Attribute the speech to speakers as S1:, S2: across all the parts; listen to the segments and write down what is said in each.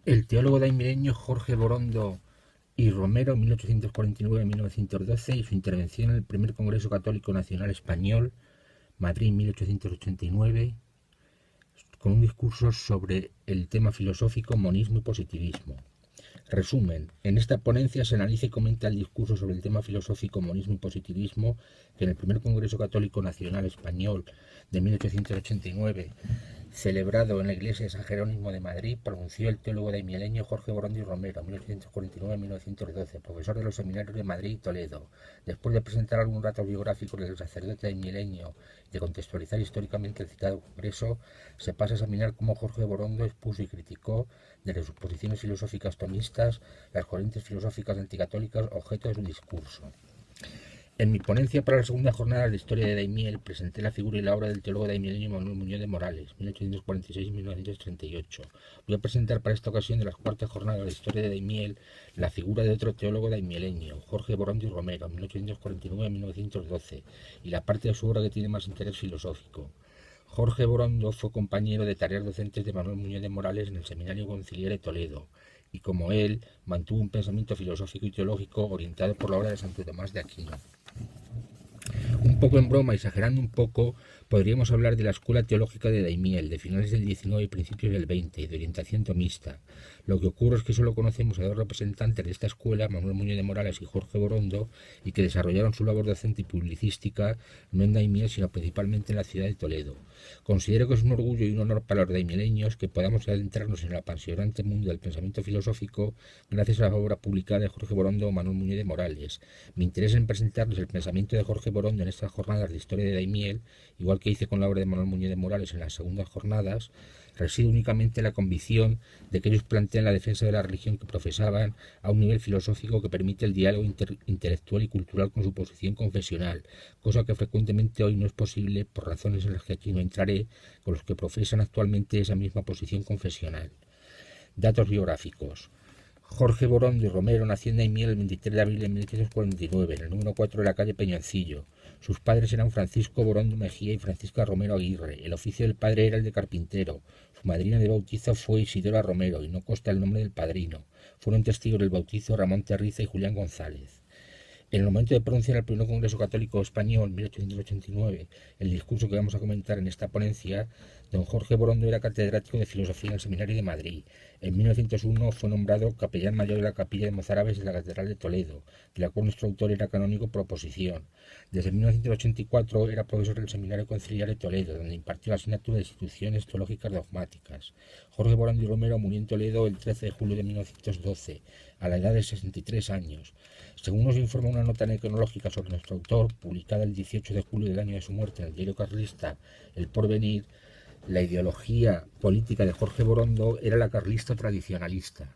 S1: El teólogo daimileño Jorge Borondo y Romero, 1849-1912, y su intervención en el primer Congreso Católico Nacional Español, Madrid, 1889, con un discurso sobre el tema filosófico, monismo y positivismo. Resumen: en esta ponencia se analiza y comenta el discurso sobre el tema filosófico, monismo y positivismo que en el primer Congreso Católico Nacional Español de 1889, celebrado en la iglesia de San Jerónimo de Madrid, pronunció el teólogo daimieleño Jorge Borondo y Romero, 1849-1912, profesor de los seminarios de Madrid y Toledo. Después de presentar algún datos biográficos del sacerdote daimieleño y de contextualizar históricamente el citado congreso, se pasa a examinar cómo Jorge Borondo expuso y criticó desde sus posiciones filosóficas tomistas las corrientes filosóficas anticatólicas objeto de su discurso. En mi ponencia para la segunda jornada de Historia de Daimiel presenté la figura y la obra del teólogo daimieleño Manuel Muñoz de Morales, 1846-1938. Voy a presentar para esta ocasión de las cuartas jornadas de Historia de Daimiel la figura de otro teólogo daimieleño, Jorge Borondo y Romero, 1849-1912, y la parte de su obra que tiene más interés filosófico. Jorge Borondo fue compañero de tareas docentes de Manuel Muñoz de Morales en el Seminario Conciliar de Toledo, y como él, mantuvo un pensamiento filosófico y teológico orientado por la obra de Santo Tomás de Aquino. Un poco en broma, exagerando un poco, podríamos hablar de la escuela teológica de Daimiel, de finales del XIX y principios del XX, de orientación tomista. Lo que ocurre es que solo conocemos a dos representantes de esta escuela, Manuel Muñoz de Morales y Jorge Borondo, y que desarrollaron su labor docente y publicística no en Daimiel, sino principalmente en la ciudad de Toledo. Considero que es un orgullo y un honor para los daimieleños que podamos adentrarnos en el apasionante mundo del pensamiento filosófico gracias a la obra publicada de Jorge Borondo o Manuel Muñoz de Morales. Mi interés en presentarles el pensamiento de Jorge Borondo en estas jornadas de Historia de Daimiel, igual que hice con la obra de Manuel Muñoz de Morales en las segundas jornadas, reside únicamente en la convicción de que ellos plantean la defensa de la religión que profesaban a un nivel filosófico que permite el diálogo intelectual y cultural con su posición confesional, cosa que frecuentemente hoy no es posible por razones en las que aquí no entraré, con los que profesan actualmente esa misma posición confesional. Datos biográficos. Jorge Borondo y Romero nació en Daimiel el 23 de abril de 1849, en el número 4 de la calle Peñoncillo. Sus padres eran Francisco Borondo Mejía y Francisca Romero Aguirre. El oficio del padre era el de carpintero. Su madrina de bautizo fue Isidora Romero y no consta el nombre del padrino. Fueron testigos del bautizo Ramón Terriza y Julián González. En el momento de pronunciar el primer Congreso Católico Español, 1889, el discurso que vamos a comentar en esta ponencia, don Jorge Borondo era catedrático de Filosofía en el Seminario de Madrid. En 1901 fue nombrado capellán mayor de la Capilla de Mozárabes de la Catedral de Toledo, de la cual nuestro autor era canónigo por oposición. Desde 1984 era profesor del Seminario Conciliar de Toledo, donde impartió la asignatura de Instituciones Teológicas Dogmáticas. Jorge Borondo y Romero murió en Toledo el 13 de julio de 1912, a la edad de 63 años. Según nos informa una nota necrológica sobre nuestro autor, publicada el 18 de julio del año de su muerte en el diario carlista El Porvenir, la ideología política de Jorge Borondo era la carlista tradicionalista.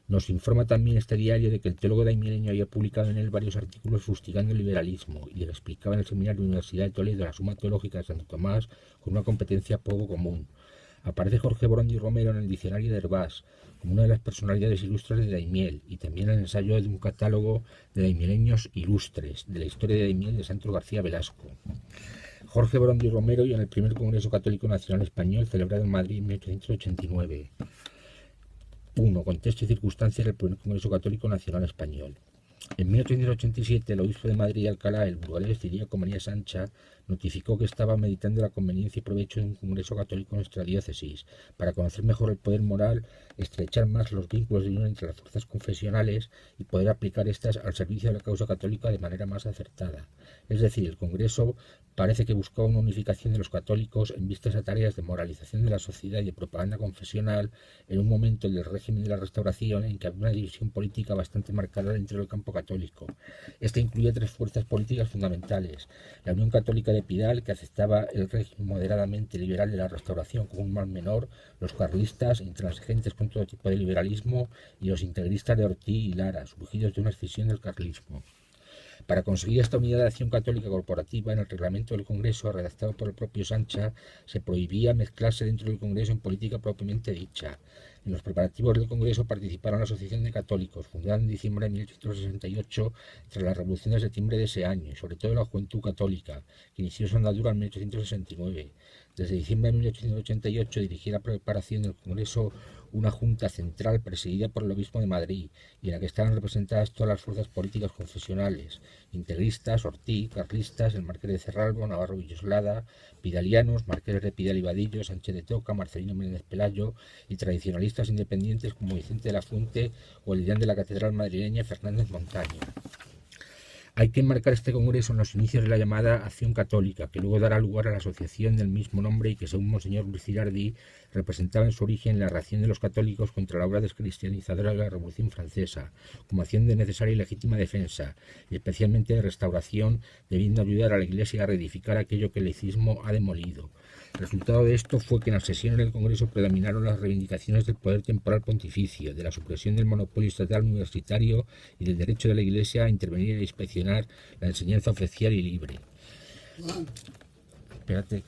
S1: Nos informa también este diario de que el teólogo daimileño había publicado en él varios artículos fustigando el liberalismo y le explicaba en el seminario de la Universidad de Toledo la Suma Teológica de Santo Tomás con una competencia poco común. Aparece Jorge Borondo y Romero en el diccionario de Hervás como una de las personalidades ilustres de Daimiel y también en el ensayo de un catálogo de daimieleños ilustres de la historia de Daimiel de Santos García Velasco. Jorge Borondo y Romero y en el primer Congreso Católico Nacional Español celebrado en Madrid en 1889. 1. Contexto y circunstancias del primer Congreso Católico Nacional Español. En 1887, el obispo de Madrid y Alcalá, el burgalés Ciríaco María Sancha, notificó que estaba meditando la conveniencia y provecho de un congreso católico en nuestra diócesis, para conocer mejor el poder moral, estrechar más los vínculos de unión entre las fuerzas confesionales y poder aplicar estas al servicio de la causa católica de manera más acertada. Es decir, el congreso parece que buscaba una unificación de los católicos en vistas a tareas de moralización de la sociedad y de propaganda confesional en un momento del régimen de la Restauración en que había una división política bastante marcada dentro del campo católico. Esta incluía tres fuerzas políticas fundamentales: la Unión Católica de Pidal, que aceptaba el régimen moderadamente liberal de la Restauración como un mal menor, los carlistas, intransigentes con todo tipo de liberalismo, y los integristas de Ortiz y Lara, surgidos de una escisión del carlismo. Para conseguir esta unidad de acción católica corporativa, en el reglamento del Congreso, redactado por el propio Sancha, se prohibía mezclarse dentro del Congreso en política propiamente dicha. En los preparativos del Congreso participaron la Asociación de Católicos, fundada en diciembre de 1868 tras la Revolución de septiembre de ese año, y sobre todo la Juventud Católica, que inició su andadura en 1869. Desde diciembre de 1888 dirigía la preparación del Congreso una junta central presidida por el Obispo de Madrid y en la que estaban representadas todas las fuerzas políticas confesionales, integristas, Ortiz, carlistas, el Marqués de Cerralbo, Navarro Villoslada, vidalianos, Marqués de Pidal y Vadillo, Sánchez de Toca, Marcelino Menéndez Pelayo y tradicionalistas independientes como Vicente de la Fuente o el deán de la Catedral madrileña Fernández Montaño. Hay que enmarcar este congreso en los inicios de la llamada Acción Católica, que luego dará lugar a la asociación del mismo nombre y que, según Monseñor Luis Girardi, representaba en su origen la reacción de los católicos contra la obra descristianizadora de la Revolución Francesa, como acción de necesaria y legítima defensa, y especialmente de restauración, debiendo ayudar a la Iglesia a reedificar aquello que el laicismo ha demolido. El resultado de esto fue que en las sesiones del Congreso predominaron las reivindicaciones del poder temporal pontificio, de la supresión del monopolio estatal universitario y del derecho de la Iglesia a intervenir e inspeccionar la enseñanza oficial y libre. Espérate.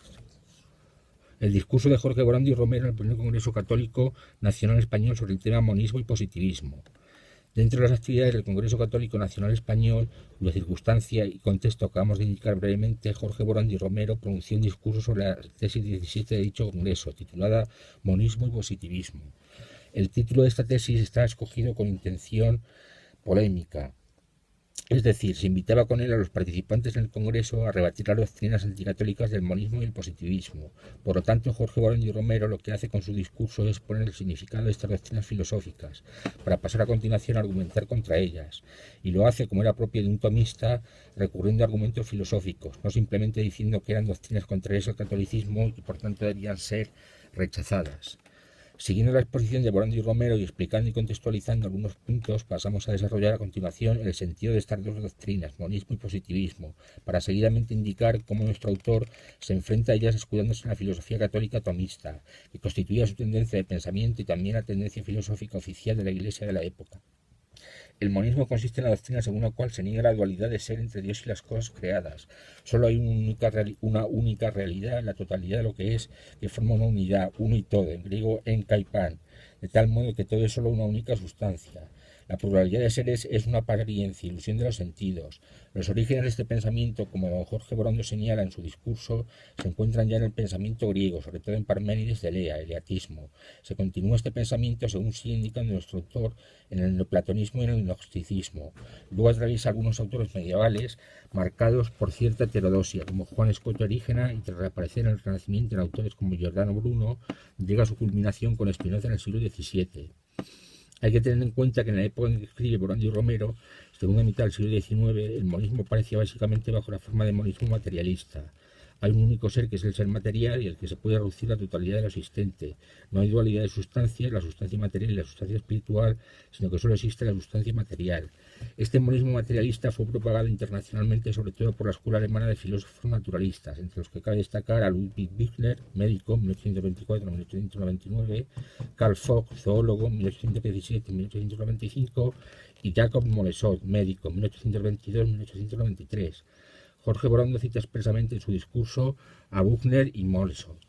S1: El discurso de Jorge Borandi y Romero en el primer Congreso Católico Nacional Español sobre el tema monismo y positivismo. Dentro de las actividades del Congreso Católico Nacional Español, cuya circunstancia y contexto acabamos de indicar brevemente, Jorge Borandi Romero pronunció un discurso sobre la tesis 17 de dicho Congreso, titulada Monismo y Positivismo. El título de esta tesis está escogido con intención polémica. Es decir, se invitaba con él a los participantes en el Congreso a rebatir las doctrinas anticatólicas del monismo y el positivismo. Por lo tanto, Jorge Borandi Romero lo que hace con su discurso es poner el significado de estas doctrinas filosóficas, para pasar a continuación a argumentar contra ellas. Y lo hace, como era propio de un tomista, recurriendo a argumentos filosóficos, no simplemente diciendo que eran doctrinas contrarias al catolicismo y que por tanto debían ser rechazadas. Siguiendo la exposición de Borandi y Romero y explicando y contextualizando algunos puntos, pasamos a desarrollar a continuación el sentido de estas dos doctrinas, monismo y positivismo, para seguidamente indicar cómo nuestro autor se enfrenta a ellas escudándose en la filosofía católica tomista, que constituía su tendencia de pensamiento y también la tendencia filosófica oficial de la Iglesia de la época. El monismo consiste en la doctrina según la cual se niega la dualidad de ser entre Dios y las cosas creadas. Solo hay una única realidad, la totalidad de lo que es, que forma una unidad, uno y todo, en griego enka y pan, de tal modo que todo es solo una única sustancia. La pluralidad de seres es una apariencia, ilusión de los sentidos. Los orígenes de este pensamiento, como don Jorge Borandi señala en su discurso, se encuentran ya en el pensamiento griego, sobre todo en Parménides de Elea, el eleatismo. Se continúa este pensamiento, según sigue indicando nuestro autor, en el neoplatonismo y en el gnosticismo. Luego atraviesa algunos autores medievales marcados por cierta heterodoxia, como Juan Escoto Erígena, y tras reaparecer en el Renacimiento en autores como Giordano Bruno, llega a su culminación con Spinoza en el siglo XVII. Hay que tener en cuenta que en la época en que escribe Borandi y Romero, segunda mitad del siglo XIX, el monismo aparecía básicamente bajo la forma de monismo materialista. Hay un único ser que es el ser material y el que se puede reducir la totalidad de lo existente. No hay dualidad de sustancias, la sustancia material y la sustancia espiritual, sino que solo existe la sustancia material. Este monismo materialista fue propagado internacionalmente sobre todo por la escuela alemana de filósofos naturalistas, entre los que cabe destacar a Ludwig Wiesner, médico, 1824-1899, Carl Vogt, zoólogo, 1817-1895, y Jacob Moleschott, médico, 1822-1893. Jorge Borandi cita expresamente en su discurso a Buchner y Moleschott.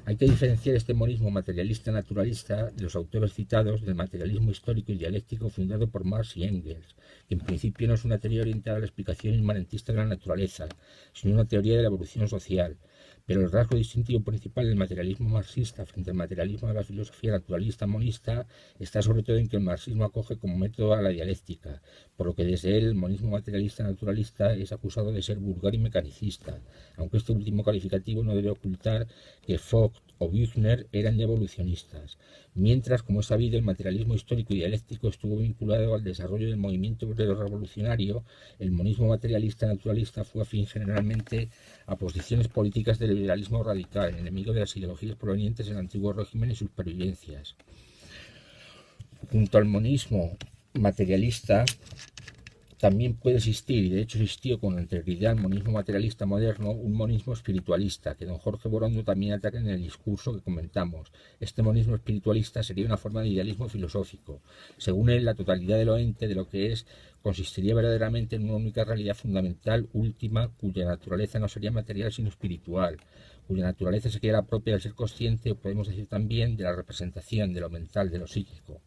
S1: Hay que diferenciar este monismo materialista naturalista de los autores citados del materialismo histórico y dialéctico fundado por Marx y Engels, que en principio no es una teoría orientada a la explicación inmanentista de la naturaleza, sino una teoría de la evolución social. Pero el rasgo distintivo principal del materialismo marxista frente al materialismo de la filosofía naturalista monista está sobre todo en que el marxismo acoge como método a la dialéctica, por lo que desde él el monismo materialista naturalista es acusado de ser vulgar y mecanicista, aunque este último calificativo no debe ocultar que Vogt o Büchner eran ya evolucionistas, mientras, como es sabido, el materialismo histórico y dialéctico estuvo vinculado al desarrollo del movimiento obrero revolucionario. El monismo materialista naturalista fue afín generalmente a posiciones políticas del liberalismo radical, enemigo de las ideologías provenientes del antiguo régimen y sus pervivencias. Junto al monismo materialista también puede existir, y de hecho existió con anterioridad al monismo materialista moderno, un monismo espiritualista, que don Jorge Borandi también ataca en el discurso que comentamos. Este monismo espiritualista sería una forma de idealismo filosófico. Según él, la totalidad de lo ente, de lo que es, consistiría verdaderamente en una única realidad fundamental, última, cuya naturaleza no sería material sino espiritual, cuya naturaleza sería la propia del ser consciente, o podemos decir también de la representación, de lo mental, de lo psíquico.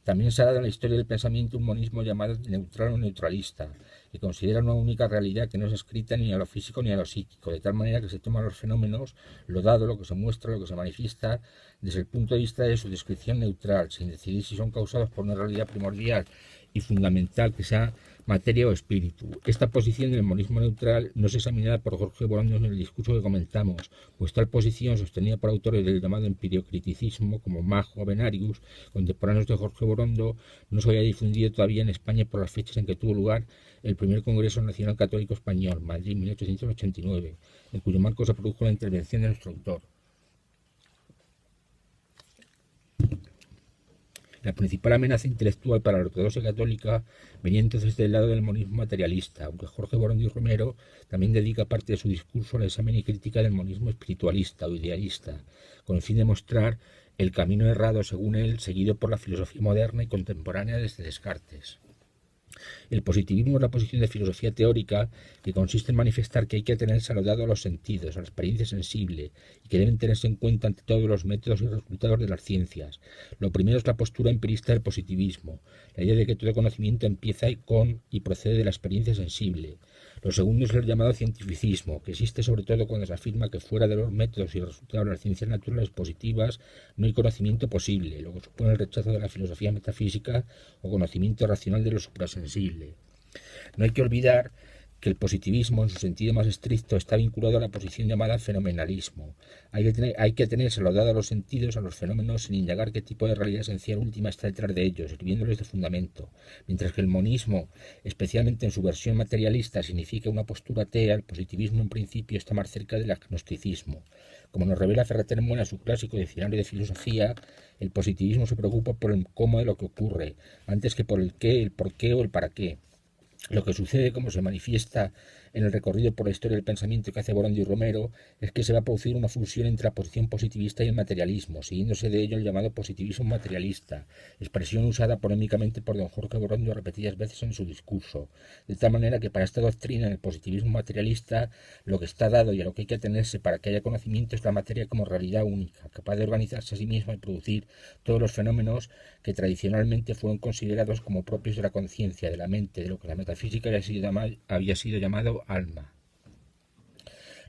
S1: También se ha dado en la historia del pensamiento un monismo llamado neutral o neutralista, que considera una única realidad que no es escrita ni a lo físico ni a lo psíquico, de tal manera que se toman los fenómenos, lo dado, lo que se muestra, lo que se manifiesta, desde el punto de vista de su descripción neutral, sin decidir si son causados por una realidad primordial y fundamental que sea materia o espíritu. Esta posición del monismo neutral no es examinada por Jorge Borondo en el discurso que comentamos, pues tal posición, sostenida por autores del llamado empiriocriticismo como Majo o Benarius, contemporáneos de Jorge Borondo, no se había difundido todavía en España por las fechas en que tuvo lugar el primer Congreso Nacional Católico Español, Madrid 1889, en cuyo marco se produjo la intervención de nuestro autor. La principal amenaza intelectual para la ortodoxia católica venía entonces del lado del monismo materialista, aunque Jorge Borondo y Romero también dedica parte de su discurso al examen y crítica del monismo espiritualista o idealista, con el fin de mostrar el camino errado, según él, seguido por la filosofía moderna y contemporánea desde Descartes. El positivismo es la posición de filosofía teórica que consiste en manifestar que hay que atenerse a lo dado a los sentidos, a la experiencia sensible, y que deben tenerse en cuenta ante todos los métodos y resultados de las ciencias. Lo primero es la postura empirista del positivismo, la idea de que todo conocimiento empieza con y procede de la experiencia sensible. Lo segundo es el llamado cientificismo, que existe sobre todo cuando se afirma que fuera de los métodos y resultados de las ciencias naturales positivas no hay conocimiento posible, lo que supone el rechazo de la filosofía metafísica o conocimiento racional de lo suprasensible. No hay que olvidar que el positivismo, en su sentido más estricto, está vinculado a la posición llamada fenomenalismo. Hay que atenerse lo dado a los sentidos, a los fenómenos, sin indagar qué tipo de realidad esencial última está detrás de ellos, sirviéndoles de fundamento. Mientras que el monismo, especialmente en su versión materialista, significa una postura atea, el positivismo en principio está más cerca del agnosticismo. Como nos revela Ferrater Mola en su clásico Diccionario de Filosofía, el positivismo se preocupa por el cómo de lo que ocurre, antes que por el qué, el por qué o el para qué. Lo que sucede, como se manifiesta en el recorrido por la historia del pensamiento que hace Borondo y Romero, es que se va a producir una fusión entre la posición positivista y el materialismo, siguiéndose de ello el llamado positivismo materialista, expresión usada polémicamente por don Jorge Borondo repetidas veces en su discurso, de tal manera que para esta doctrina, en el positivismo materialista, lo que está dado y a lo que hay que atenerse para que haya conocimiento es la materia como realidad única, capaz de organizarse a sí misma y producir todos los fenómenos que tradicionalmente fueron considerados como propios de la conciencia, de la mente, de lo que la metafísica había sido llamado alma.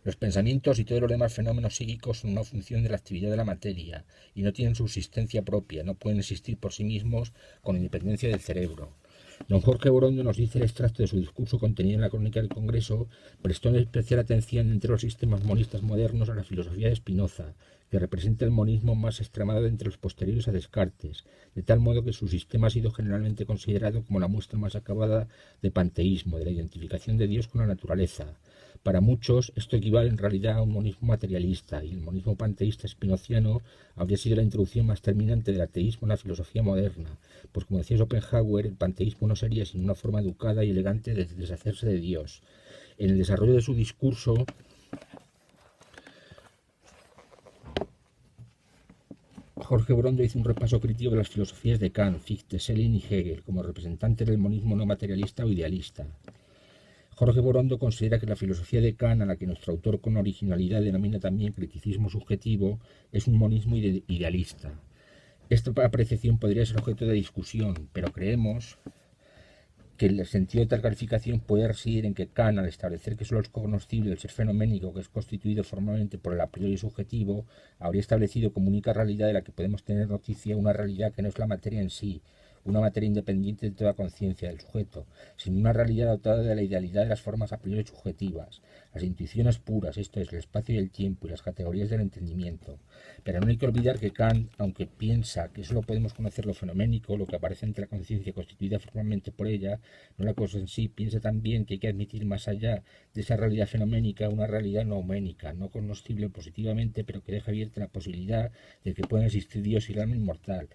S1: Los pensamientos y todos los demás fenómenos psíquicos son una función de la actividad de la materia y no tienen subsistencia propia, no pueden existir por sí mismos con independencia del cerebro. Don Jorge Borondo nos dice el extracto de su discurso contenido en la crónica del Congreso, prestó especial atención entre los sistemas monistas modernos a la filosofía de Spinoza, que representa el monismo más extremado de entre los posteriores a Descartes, de tal modo que su sistema ha sido generalmente considerado como la muestra más acabada de panteísmo, de la identificación de Dios con la naturaleza. Para muchos, esto equivale en realidad a un monismo materialista, y el monismo panteísta spinoziano habría sido la introducción más terminante del ateísmo en la filosofía moderna, pues como decía Schopenhauer, el panteísmo no sería sino una forma educada y elegante de deshacerse de Dios. En el desarrollo de su discurso, Jorge Borondo hizo un repaso crítico de las filosofías de Kant, Fichte, Schelling y Hegel, como representantes del monismo no materialista o idealista. Jorge Borondo considera que la filosofía de Kant, a la que nuestro autor con originalidad denomina también criticismo subjetivo, es un monismo idealista. Esta apreciación podría ser objeto de discusión, pero creemos que el sentido de tal calificación puede residir en que Kant, al establecer que solo es cognoscible el ser fenoménico que es constituido formalmente por el a priori subjetivo, habría establecido como única realidad de la que podemos tener noticia una realidad que no es la materia en sí, una materia independiente de toda conciencia del sujeto, sino una realidad dotada de la idealidad de las formas a priori subjetivas, las intuiciones puras, esto es, el espacio y el tiempo y las categorías del entendimiento. Pero no hay que olvidar que Kant, aunque piensa que solo podemos conocer lo fenoménico, lo que aparece ante la conciencia constituida formalmente por ella, no la cosa en sí, piensa también que hay que admitir más allá de esa realidad fenoménica una realidad nouménica, no cognoscible positivamente, pero que deja abierta la posibilidad de que puedan existir Dios y el alma inmortal.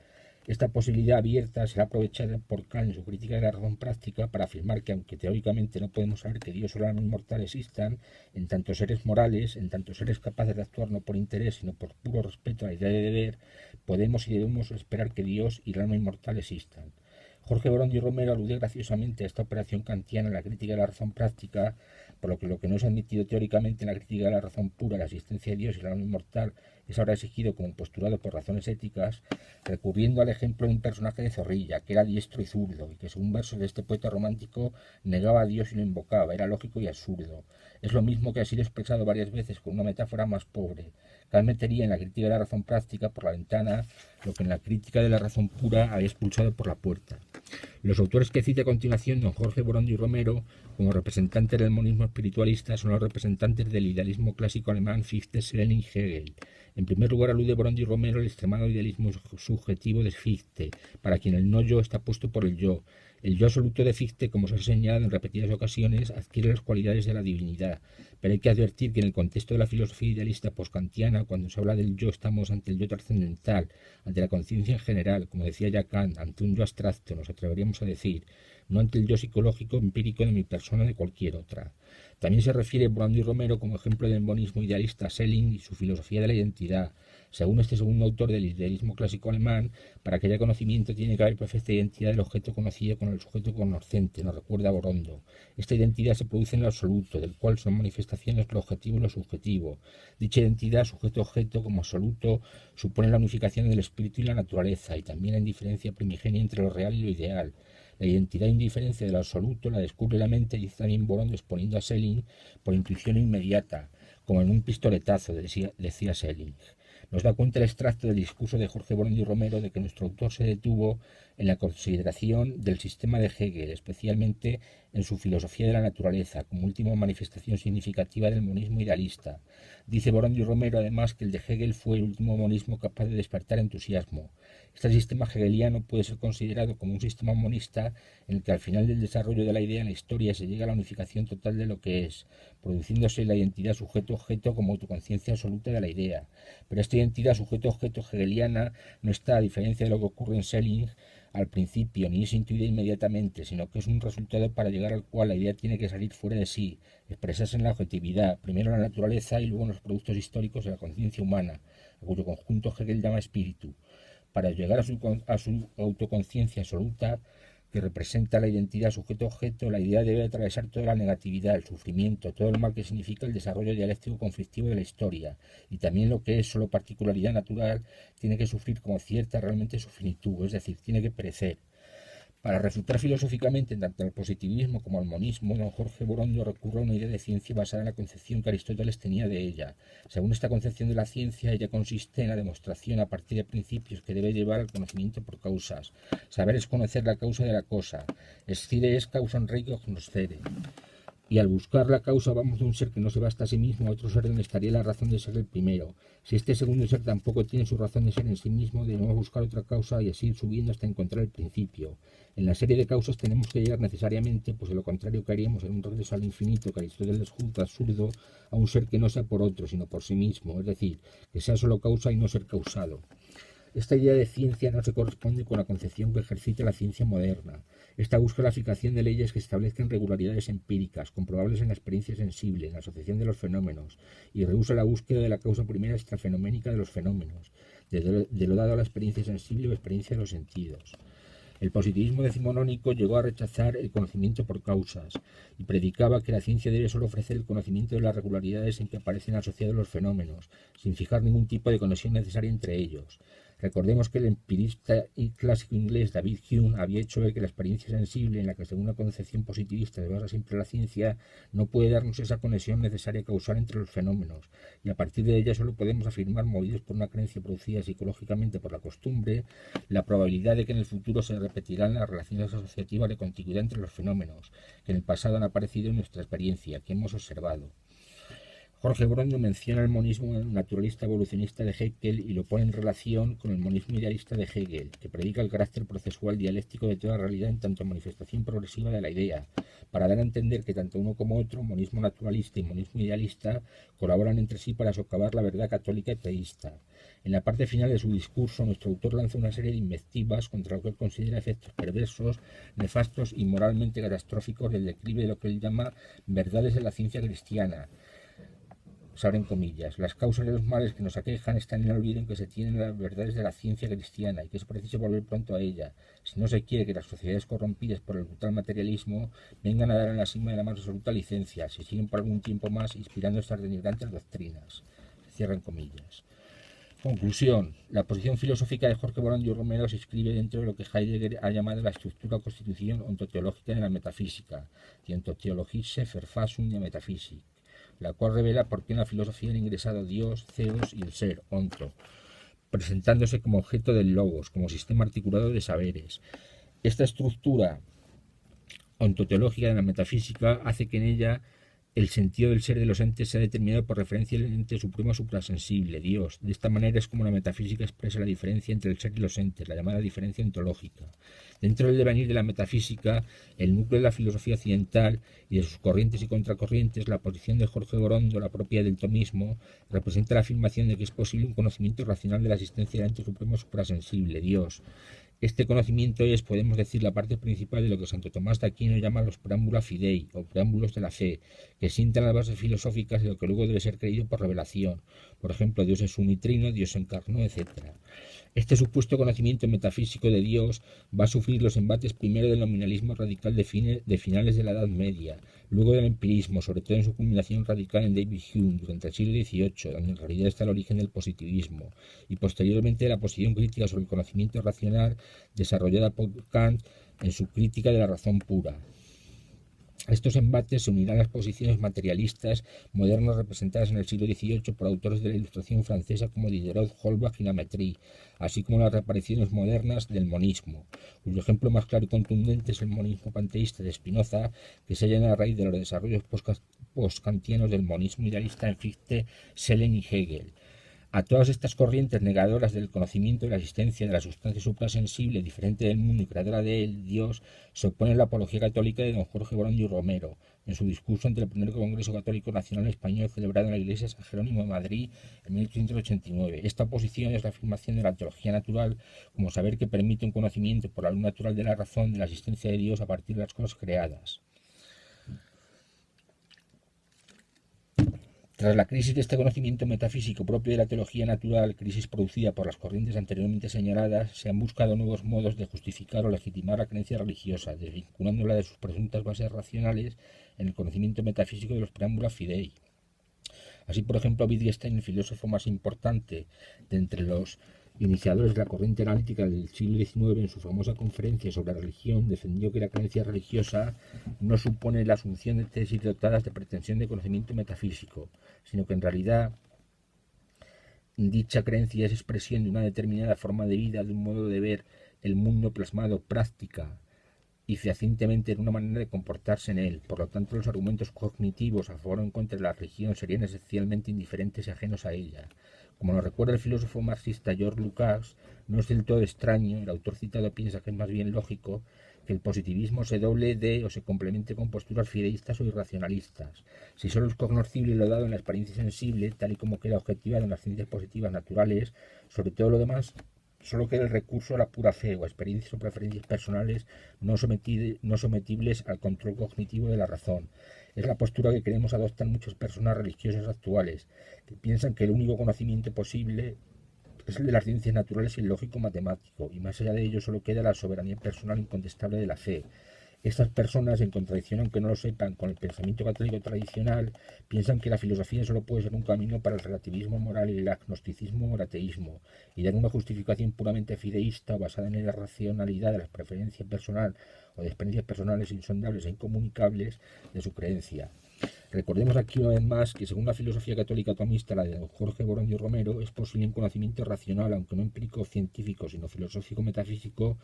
S1: Esta posibilidad abierta será aprovechada por Kant en su crítica de la razón práctica para afirmar que, aunque teóricamente no podemos saber que Dios o el alma inmortal existan, en tanto seres morales, en tanto seres capaces de actuar no por interés, sino por puro respeto a la idea de deber, podemos y debemos esperar que Dios y el alma inmortal existan. Jorge Borondo y Romero alude graciosamente a esta operación kantiana en la crítica de la razón práctica, por lo que no es admitido teóricamente en la crítica de la razón pura, la existencia de Dios y el alma inmortal, es ahora exigido como postulado por razones éticas, recurriendo al ejemplo de un personaje de Zorrilla, que era diestro y zurdo, y que según versos de este poeta romántico negaba a Dios y lo invocaba, era lógico y absurdo. Es lo mismo que ha sido expresado varias veces con una metáfora más pobre. Kant metería en la crítica de la razón práctica por la ventana lo que en la crítica de la razón pura había expulsado por la puerta. Los autores que cite a continuación, don Jorge Borondo y Romero, como representantes del monismo espiritualista, son los representantes del idealismo clásico alemán Fichte, Schelling y Hegel. En primer lugar, alude Borondo y Romero al extremado idealismo subjetivo de Fichte, para quien el no yo está puesto por el yo. El yo absoluto de Fichte, como se ha señalado en repetidas ocasiones, adquiere las cualidades de la divinidad, pero hay que advertir que en el contexto de la filosofía idealista postkantiana, cuando se habla del yo, estamos ante el yo trascendental, ante la conciencia en general, como decía ya Kant, ante un yo abstracto, nos atreveríamos a decir, no ante el yo psicológico empírico de mi persona o de cualquier otra. También se refiere Borondo y Romero como ejemplo del monismo idealista a Schelling y su filosofía de la identidad. Según este segundo autor del idealismo clásico alemán, para que haya conocimiento tiene que haber perfecta identidad del objeto conocido con el sujeto conocente, nos recuerda Borondo. Esta identidad se produce en lo absoluto, del cual son manifestaciones lo objetivo y lo subjetivo. Dicha identidad, sujeto-objeto, como absoluto, supone la unificación del espíritu y la naturaleza, y también la indiferencia primigenia entre lo real y lo ideal. La identidad e indiferencia del absoluto la descubre la mente, dice también Borondo, exponiendo a Schelling por intuición inmediata, como en un pistoletazo, decía Schelling. Nos da cuenta el extracto del discurso de Jorge Borondo y Romero de que nuestro autor se detuvo en la consideración del sistema de Hegel, especialmente en su filosofía de la naturaleza, como última manifestación significativa del monismo idealista. Dice Borondo y Romero además que el de Hegel fue el último monismo capaz de despertar entusiasmo. Este sistema hegeliano puede ser considerado como un sistema monista en el que al final del desarrollo de la idea en la historia se llega a la unificación total de lo que es, produciéndose la identidad sujeto-objeto como autoconciencia absoluta de la idea. Pero esta identidad sujeto-objeto hegeliana no está, a diferencia de lo que ocurre en Schelling, al principio, ni es intuida inmediatamente, sino que es un resultado para llegar al cual la idea tiene que salir fuera de sí, expresarse en la objetividad, primero en la naturaleza y luego en los productos históricos de la conciencia humana, a cuyo conjunto Hegel llama espíritu. Para llegar a su autoconciencia absoluta, que representa la identidad sujeto-objeto, la idea debe atravesar toda la negatividad, el sufrimiento, todo el mal que significa el desarrollo dialéctico conflictivo de la historia, y también lo que es solo particularidad natural tiene que sufrir como cierta realmente su finitud, es decir, tiene que perecer. Para refutar filosóficamente tanto al positivismo como al monismo, don Jorge Borondo recurre a una idea de ciencia basada en la concepción que Aristóteles tenía de ella. Según esta concepción de la ciencia, ella consiste en la demostración a partir de principios que debe llevar al conocimiento por causas. Saber es conocer la causa de la cosa. Scire es causam rei cognoscere. Y al buscar la causa vamos de un ser que no se basta a sí mismo a otro ser donde estaría la razón de ser el primero. Si este segundo ser tampoco tiene su razón de ser en sí mismo, debemos buscar otra causa y así ir subiendo hasta encontrar el principio. En la serie de causas tenemos que llegar necesariamente, pues de lo contrario caeríamos en un regreso al infinito que Aristóteles juzga absurdo a un ser que no sea por otro, sino por sí mismo, es decir, que sea solo causa y no ser causado. Esta idea de ciencia no se corresponde con la concepción que ejercita la ciencia moderna. Esta busca la aplicación de leyes que establezcan regularidades empíricas, comprobables en la experiencia sensible, en la asociación de los fenómenos, y rehúsa la búsqueda de la causa primera extrafenoménica de los fenómenos, de lo dado a la experiencia sensible o experiencia de los sentidos. El positivismo decimonónico llegó a rechazar el conocimiento por causas y predicaba que la ciencia debe solo ofrecer el conocimiento de las regularidades en que aparecen asociados los fenómenos, sin fijar ningún tipo de conexión necesaria entre ellos. Recordemos que el empirista y clásico inglés David Hume había hecho ver que la experiencia sensible, en la que según una concepción positivista se basa siempre la ciencia, no puede darnos esa conexión necesaria causal entre los fenómenos, y a partir de ella solo podemos afirmar, movidos por una creencia producida psicológicamente por la costumbre, la probabilidad de que en el futuro se repetirán las relaciones asociativas de contiguidad entre los fenómenos, que en el pasado han aparecido en nuestra experiencia, que hemos observado. Jorge Borondo menciona el monismo naturalista evolucionista de Hegel y lo pone en relación con el monismo idealista de Hegel, que predica el carácter procesual dialéctico de toda realidad en tanto manifestación progresiva de la idea, para dar a entender que tanto uno como otro, monismo naturalista y monismo idealista, colaboran entre sí para socavar la verdad católica y teísta. En la parte final de su discurso, nuestro autor lanza una serie de invectivas contra lo que él considera efectos perversos, nefastos y moralmente catastróficos del declive de lo que él llama verdades de la ciencia cristiana. Se abren comillas. Las causas de los males que nos aquejan están en el olvido en que se tienen las verdades de la ciencia cristiana y que es preciso volver pronto a ella. Si no se quiere que las sociedades corrompidas por el brutal materialismo vengan a dar en la cima de la más absoluta licencia, si siguen por algún tiempo más inspirando estas denigrantes doctrinas. Se cierran comillas. Conclusión. La posición filosófica de Jorge Borondio Romero se inscribe dentro de lo que Heidegger ha llamado la estructura o constitución ontoteológica de la metafísica, die Ontothéologische Verfassung der Metaphysik, la cual revela por qué en la filosofía han ingresado Dios, Zeus y el ser, onto, presentándose como objeto del logos, como sistema articulado de saberes. Esta estructura ontoteológica de la metafísica hace que en ella el sentido del ser de los entes sea determinado por referencia al ente supremo suprasensible, Dios. De esta manera es como la metafísica expresa la diferencia entre el ser y los entes, la llamada diferencia ontológica. Dentro del devenir de la metafísica, el núcleo de la filosofía occidental y de sus corrientes y contracorrientes, la posición de Jorge Borondo, la propia del tomismo, representa la afirmación de que es posible un conocimiento racional de la existencia del ente supremo suprasensible, Dios. Este conocimiento es, podemos decir, la parte principal de lo que Santo Tomás de Aquino llama los preámbula fidei, o preámbulos de la fe, que sientan las bases filosóficas de lo que luego debe ser creído por revelación. Por ejemplo, Dios es unitrino, Dios se encarnó, etc. Este supuesto conocimiento metafísico de Dios va a sufrir los embates primero del nominalismo radical de finales de la Edad Media, luego del empirismo, sobre todo en su culminación radical en David Hume durante el siglo XVIII, donde en realidad está el origen del positivismo, y posteriormente de la posición crítica sobre el conocimiento racional desarrollada por Kant en su crítica de la razón pura. A estos embates se unirán las posiciones materialistas modernas representadas en el siglo XVIII por autores de la Ilustración francesa como Diderot, Holbach y Lametrie, así como las reapariciones modernas del monismo, cuyo ejemplo más claro y contundente es el monismo panteísta de Spinoza, que se halla a raíz de los desarrollos postkantianos del monismo idealista en Fichte, Schelling y Hegel. A todas estas corrientes negadoras del conocimiento de la existencia de la sustancia suprasensible diferente del mundo y creadora de él, Dios, se opone la apología católica de don Jorge Borondo y Romero, en su discurso ante el primer Congreso Católico Nacional Español celebrado en la iglesia de San Jerónimo de Madrid en 1889. Esta oposición es la afirmación de la teología natural como saber que permite un conocimiento por la luz natural de la razón de la existencia de Dios a partir de las cosas creadas. Tras la crisis de este conocimiento metafísico propio de la teología natural, crisis producida por las corrientes anteriormente señaladas, se han buscado nuevos modos de justificar o legitimar la creencia religiosa, desvinculándola de sus presuntas bases racionales en el conocimiento metafísico de los preámbula fidei. Así, por ejemplo, Wittgenstein, el filósofo más importante de entre los iniciadores de la corriente analítica del siglo XIX, en su famosa conferencia sobre la religión, defendió que la creencia religiosa no supone la asunción de tesis dotadas de pretensión de conocimiento metafísico, sino que en realidad dicha creencia es expresión de una determinada forma de vida, de un modo de ver el mundo plasmado práctica y fehacientemente en una manera de comportarse en él. Por lo tanto, los argumentos cognitivos a favor o en contra de la religión serían esencialmente indiferentes y ajenos a ella. Como nos recuerda el filósofo marxista George Lukács, no es del todo extraño, el autor citado piensa que es más bien lógico, que el positivismo se doble de o se complemente con posturas fideístas o irracionalistas. Si solo es cognoscible lo dado en la experiencia sensible, tal y como queda objetivado en las ciencias positivas naturales, sobre todo lo demás, solo queda el recurso a la pura fe o a experiencias o preferencias personales no sometibles al control cognitivo de la razón. Es la postura que queremos adoptar muchas personas religiosas actuales, que piensan que el único conocimiento posible es el de las ciencias naturales y el lógico matemático, y más allá de ello solo queda la soberanía personal incontestable de la fe. Estas personas, en contradicción aunque no lo sepan con el pensamiento católico tradicional, piensan que la filosofía solo puede ser un camino para el relativismo moral y el agnosticismo o el ateísmo, y dar una justificación puramente fideísta o basada en la racionalidad de la preferencia personal o de experiencias personales insondables e incomunicables de su creencia. Recordemos aquí una vez más que según la filosofía católica tomista, la de don Jorge Borondo y Romero, es posible un conocimiento racional, aunque no empírico o científico, sino filosófico metafísico,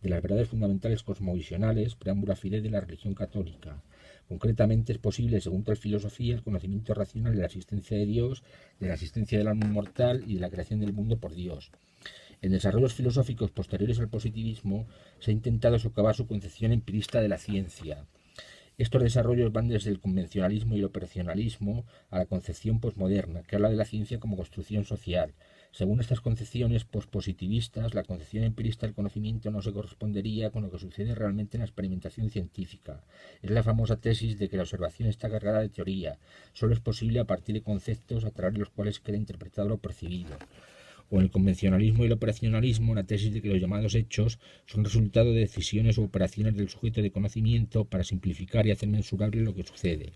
S1: de las verdades fundamentales cosmovisionales, preámbula fidei de la religión católica. Concretamente es posible, según tal filosofía, el conocimiento racional de la existencia de Dios, de la existencia del alma inmortal y de la creación del mundo por Dios. En desarrollos filosóficos posteriores al positivismo se ha intentado socavar su concepción empirista de la ciencia. Estos desarrollos van desde el convencionalismo y el operacionalismo a la concepción posmoderna, que habla de la ciencia como construcción social. Según estas concepciones pospositivistas, la concepción empirista del conocimiento no se correspondería con lo que sucede realmente en la experimentación científica. Es la famosa tesis de que la observación está cargada de teoría. Solo es posible a partir de conceptos a través de los cuales queda interpretado lo percibido. O en el convencionalismo y el operacionalismo, la tesis de que los llamados hechos son resultado de decisiones o operaciones del sujeto de conocimiento para simplificar y hacer mensurable lo que sucede.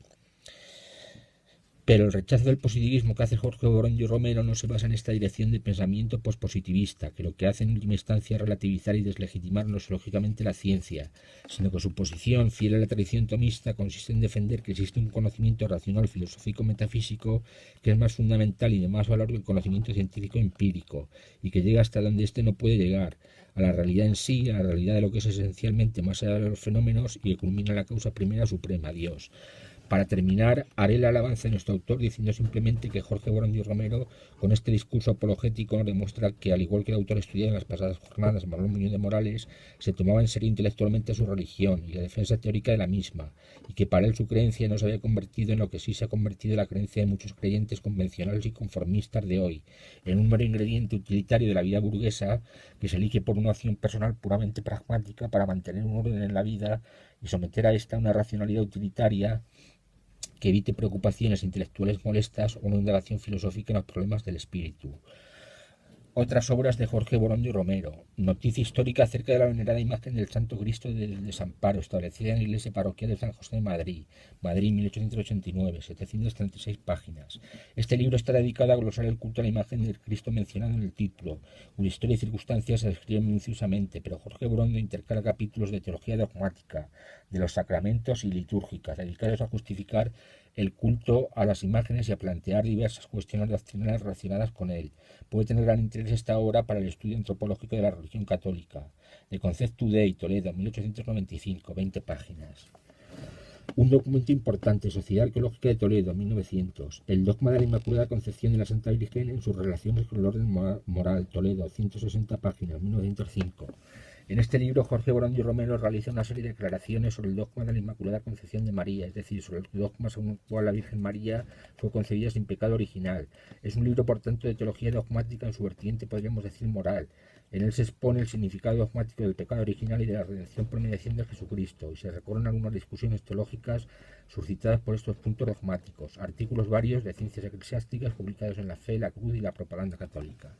S1: Pero el rechazo del positivismo que hace Jorge Boroño Romero no se basa en esta dirección de pensamiento pospositivista, que lo que hace en última instancia es relativizar y deslegitimar nosológicamente la ciencia, sino que su posición, fiel a la tradición tomista, consiste en defender que existe un conocimiento racional filosófico-metafísico que es más fundamental y de más valor que el conocimiento científico empírico, y que llega hasta donde éste no puede llegar, a la realidad en sí, a la realidad de lo que es esencialmente más allá de los fenómenos y que culmina la causa primera suprema, Dios. Para terminar, haré la alabanza de nuestro autor diciendo simplemente que Jorge Boroño Romero, con este discurso apologético, nos demuestra que, al igual que el autor estudiado en las pasadas jornadas, Manuel Muñoz de Morales, se tomaba en serio intelectualmente su religión y la defensa teórica de la misma, y que para él su creencia no se había convertido en lo que sí se ha convertido la creencia de muchos creyentes convencionales y conformistas de hoy, en un mero ingrediente utilitario de la vida burguesa que se elige por una acción personal puramente pragmática para mantener un orden en la vida y someter a esta una racionalidad utilitaria que evite preocupaciones intelectuales molestas o una indagación filosófica en los problemas del espíritu. Otras obras de Jorge Boroño Romero. Noticia histórica acerca de la venerada imagen del Santo Cristo del Desamparo, establecida en la iglesia parroquial de San José de Madrid, Madrid 1889, 736 páginas. Este libro está dedicado a glosar el culto a la imagen del Cristo mencionado en el título, cuya historia y circunstancias se describen minuciosamente, pero Jorge Boroño intercala capítulos de teología dogmática, de los sacramentos y litúrgicas, dedicados a justificar el culto a las imágenes y a plantear diversas cuestiones doctrinales relacionadas con él. Puede tener gran interés esta obra para el estudio antropológico de la religión católica. De Conceptu Dei, Toledo, 1895, 20 páginas. Un documento importante, Sociedad Arqueológica de Toledo, 1900. El dogma de la Inmaculada Concepción de la Santa Virgen en sus relaciones con el orden moral, Toledo, 160 páginas, 1905. En este libro, Jorge Boroño Romero realiza una serie de declaraciones sobre el dogma de la Inmaculada Concepción de María, es decir, sobre el dogma según el cual la Virgen María fue concebida sin pecado original. Es un libro, por tanto, de teología dogmática en su vertiente, podríamos decir, moral. En él se expone el significado dogmático del pecado original y de la redención por mediación de Jesucristo, y se recorren algunas discusiones teológicas suscitadas por estos puntos dogmáticos, artículos varios de ciencias eclesiásticas publicados en La Fe, la Cruz y la Propaganda Católica.